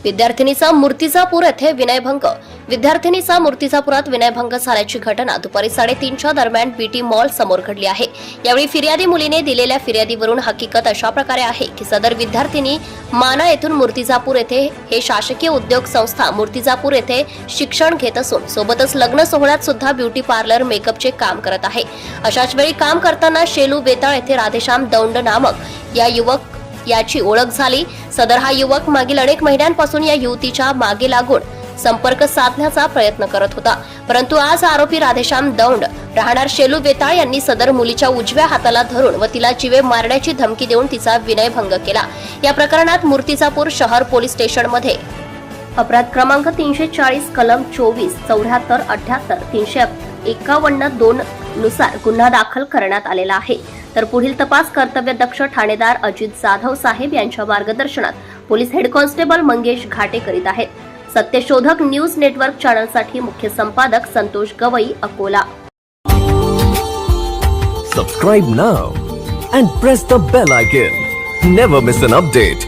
विद्यार्थिनीचा मूर्तिजापूर येथे विनयभंग. विद्यार्थिनीचा मूर्तिजापुरात विनयभंग झाल्याची घटना दुपारी 3:30च्या दरम्यान बीटी मॉल समोर घडली आहे. यावेळी फिर्यादी मुलीने दिलेल्या फिर्यादीवरून हकीकत अशा प्रकारे आहे की सदर विद्यार्थिनी माना येथून मूर्तिजापूर येथे हे शासकीय उद्योग संस्था मूर्तिजापूर येथे शिक्षण घेत असून सोबतच लग्न सोहळ्यात सुद्धा ब्युटी पार्लर मेकअपचे काम करत आहे. अशाच वेळी काम करताना शेलू बेताळ येथे राधेश्याम दौंड नामक या युवक याची ओळख झाली. सदर हा युवक मागील अनेक महिन्यांपासून या युवतीच्या मागे लागून संपर्क साधण्याचा प्रयत्न करत होता. परंतु आज आरोपी राधेश्याम दौंड राहणार शेलू बेताळ यांनी सदर मुलीच्या उजव्या हाताला धरून व तिला जीवे मारण्याची धमकी देऊन तिचा विनयभंग केला. या प्रकरणात मूर्तिजापूर शहर पोलीस स्टेशनमध्ये अपराध क्रमांक 340 कलम 24 74 78 351-2 नुसार गुन्हा दाखल करण्यात आलेला आहे. तर पुढील तपास कर्तव्यदक्ष ठाणेदार अजित जाधव साहेब यांच्या मार्गदर्शनात पोलीस हेड कॉन्स्टेबल मंगेश घाटे करीत आहेत. सत्यशोधक न्यूज नेटवर्क चॅनलसाठी मुख्य संपादक Santosh Gavai, Akola. Subscribe now and press the bell icon. Never miss an update.